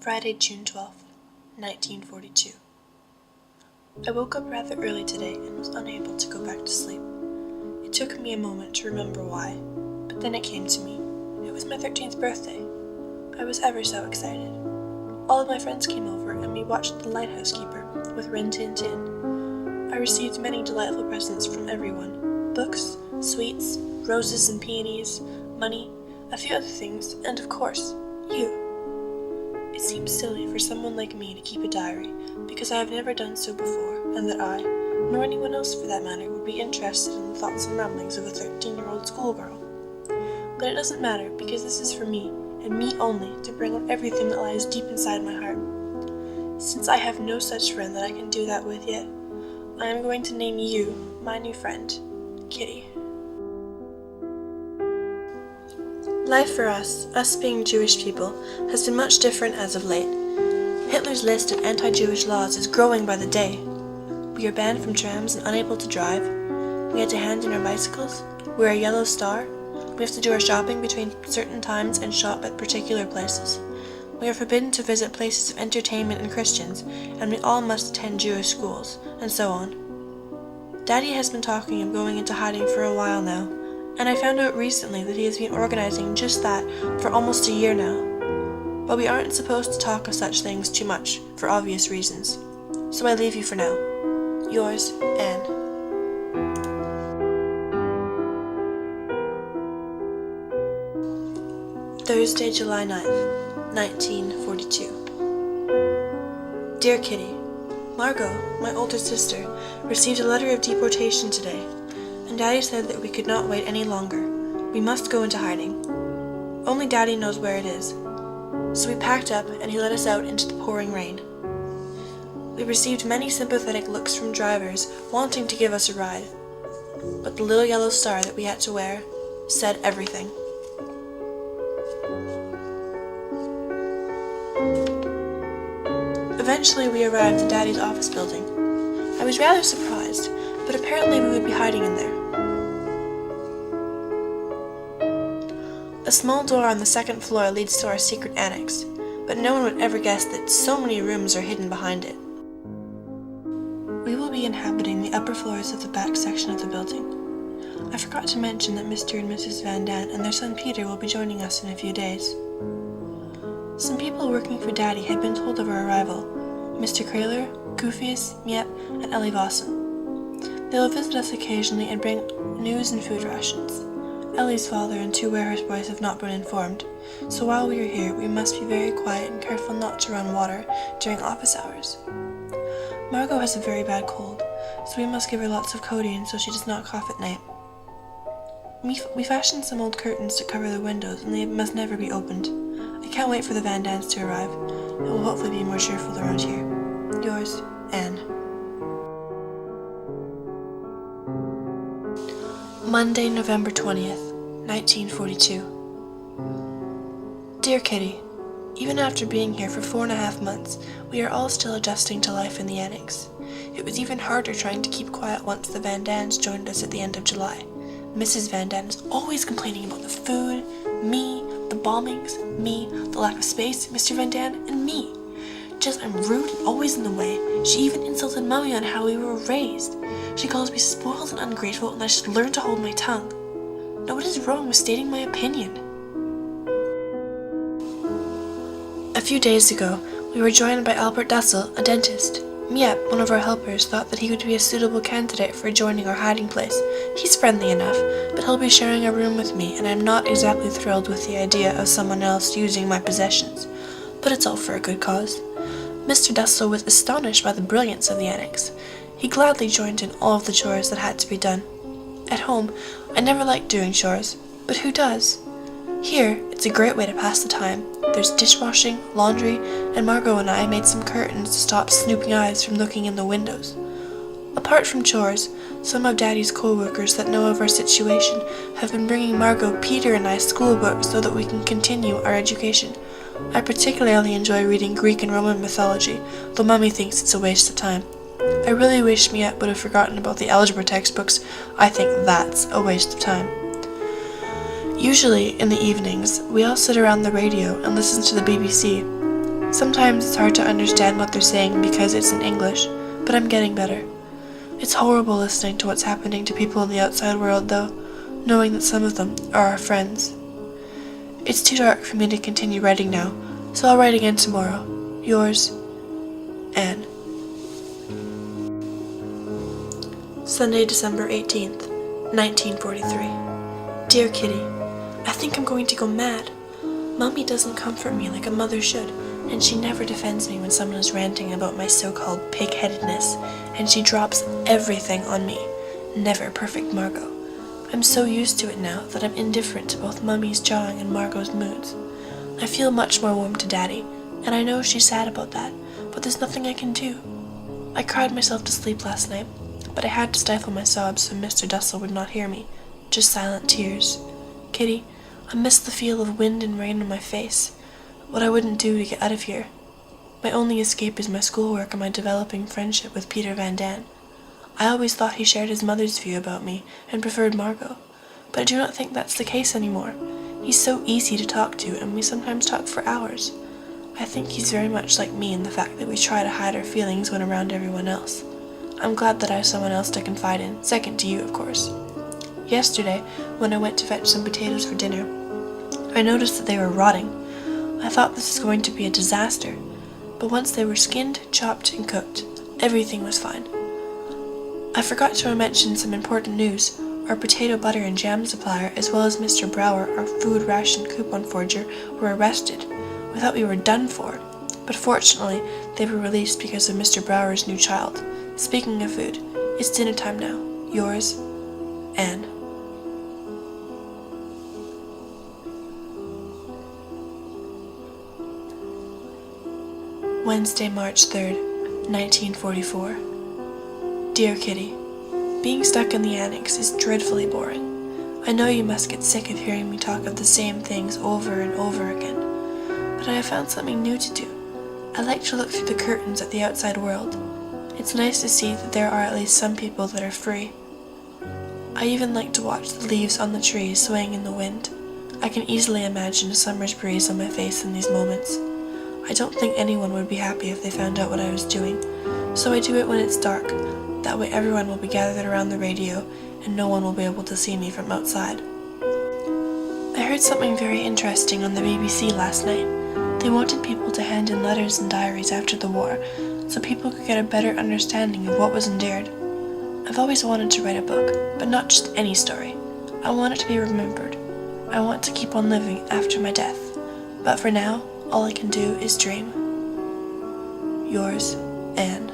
Friday, June 12th, 1942. I woke up rather early today and was unable to go back to sleep. It took me a moment to remember why, but then it came to me. It was my 13th birthday. I was ever so excited. All of my friends came over and we watched The Lighthouse Keeper with Rin Tin Tin. I received many delightful presents from everyone. Books, sweets, roses and peonies, money, a few other things, and of course, you. It seems silly for someone like me to keep a diary, because I have never done so before, and that I, nor anyone else for that matter, would be interested in the thoughts and ramblings of a 13-year-old schoolgirl. But it doesn't matter, because this is for me, and me only, to bring out everything that lies deep inside my heart. Since I have no such friend that I can do that with yet, I am going to name you my new friend, Kitty. Life for us being Jewish people, has been much different as of late. Hitler's list of anti-Jewish laws is growing by the day. We are banned from trams and unable to drive. We had to hand in our bicycles. We're a yellow star. We have to do our shopping between certain times and shop at particular places. We are forbidden to visit places of entertainment and Christians, and we all must attend Jewish schools, and so on. Daddy has been talking of going into hiding for a while now, and I found out recently that he has been organizing just that for almost a year now. But we aren't supposed to talk of such things too much, for obvious reasons. So I leave you for now. Yours, Anne. Thursday, July 9th, 1942. Dear Kitty, Margot, my older sister, received a letter of deportation today, and Daddy said that we could not wait any longer. We must go into hiding. Only Daddy knows where it is. So we packed up and he let us out into the pouring rain. We received many sympathetic looks from drivers wanting to give us a ride, but the little yellow star that we had to wear said everything. Eventually we arrived at Daddy's office building. I was rather surprised, but apparently we would be hiding in there. A small door on the second floor leads to our secret annex, but no one would ever guess that so many rooms are hidden behind it. We will be inhabiting the upper floors of the back section of the building. I forgot to mention that Mr. and Mrs. Van Daan and their son Peter will be joining us in a few days. Some people working for Daddy had been told of our arrival: Mr. Kraler, Goofius, Miep, and Ellie Vossen. They will visit us occasionally and bring news and food rations. Ellie's father and 2 warehouse boys have not been informed, so while we are here we must be very quiet and careful not to run water during office hours. Margot has a very bad cold, so we must give her lots of codeine so she does not cough at night. We fashioned some old curtains to cover the windows, and they must never be opened. I can't wait for the Van Daans to arrive. It will hopefully be more cheerful around here. Yours, Anne. Monday, November 20th, 1942. Dear Kitty, even after being here for 4.5 months, we are all still adjusting to life in the annex. It was even harder trying to keep quiet once the Van Daans joined us at the end of July. Mrs. Van Daan is always complaining about the food, me, the bombings, me, the lack of space, Mr. Van Daan, and me. Just I'm rude and always in the way. She even insulted Mummy on how we were raised. She calls me spoiled and ungrateful, and I should learn to hold my tongue. Now what is wrong with stating my opinion? A few days ago, we were joined by Albert Dussel, a dentist. Miep, one of our helpers, thought that he would be a suitable candidate for joining our hiding place. He's friendly enough, but he'll be sharing a room with me, and I'm not exactly thrilled with the idea of someone else using my possessions. But it's all for a good cause. Mr. Dussel was astonished by the brilliance of the annex. He gladly joined in all of the chores that had to be done. At home, I never liked doing chores, but who does? Here, it's a great way to pass the time. There's dishwashing, laundry, and Margot and I made some curtains to stop snooping eyes from looking in the windows. Apart from chores, some of Daddy's co-workers that know of our situation have been bringing Margot, Peter, and I school books so that we can continue our education. I particularly enjoy reading Greek and Roman mythology, though Mummy thinks it's a waste of time. I really wish Miep would have forgotten about the algebra textbooks. I think that's a waste of time. Usually, in the evenings, we all sit around the radio and listen to the BBC. Sometimes it's hard to understand what they're saying because it's in English, but I'm getting better. It's horrible listening to what's happening to people in the outside world, though, knowing that some of them are our friends. It's too dark for me to continue writing now, so I'll write again tomorrow. Yours, Anne. Sunday, December 18th, 1943. Dear Kitty, I think I'm going to go mad. Mommy doesn't comfort me like a mother should, and she never defends me when someone is ranting about my so-called pig-headedness, and she drops everything on me. Never perfect Margot. I'm so used to it now that I'm indifferent to both Mummy's jawing and Margot's moods. I feel much more warm to Daddy, and I know she's sad about that, but there's nothing I can do. I cried myself to sleep last night, but I had to stifle my sobs so Mr. Dussel would not hear me. Just silent tears. Kitty, I miss the feel of wind and rain on my face. What I wouldn't do to get out of here. My only escape is my schoolwork and my developing friendship with Peter Van Damme. I always thought he shared his mother's view about me and preferred Margot, but I do not think that's the case anymore. He's so easy to talk to, and we sometimes talk for hours. I think he's very much like me in the fact that we try to hide our feelings when around everyone else. I'm glad that I have someone else to confide in, second to you, of course. Yesterday, when I went to fetch some potatoes for dinner, I noticed that they were rotting. I thought this was going to be a disaster, but once they were skinned, chopped, and cooked, everything was fine. I forgot to mention some important news. Our potato, butter, and jam supplier, as well as Mr. Brower, our food ration coupon forger, were arrested. We thought we were done for, but fortunately, they were released because of Mr. Brower's new child. Speaking of food, it's dinner time now. Yours, Anne. Wednesday, March 3rd, 1944. Dear Kitty, being stuck in the annex is dreadfully boring. I know you must get sick of hearing me talk of the same things over and over again, but I have found something new to do. I like to look through the curtains at the outside world. It's nice to see that there are at least some people that are free. I even like to watch the leaves on the trees swaying in the wind. I can easily imagine a summer's breeze on my face in these moments. I don't think anyone would be happy if they found out what I was doing, so I do it when it's dark. That way everyone will be gathered around the radio and no one will be able to see me from outside. I heard something very interesting on the BBC last night. They wanted people to hand in letters and diaries after the war, so people could get a better understanding of what was endured. I've always wanted to write a book, but not just any story. I want it to be remembered. I want to keep on living after my death. But for now, all I can do is dream. Yours, Anne.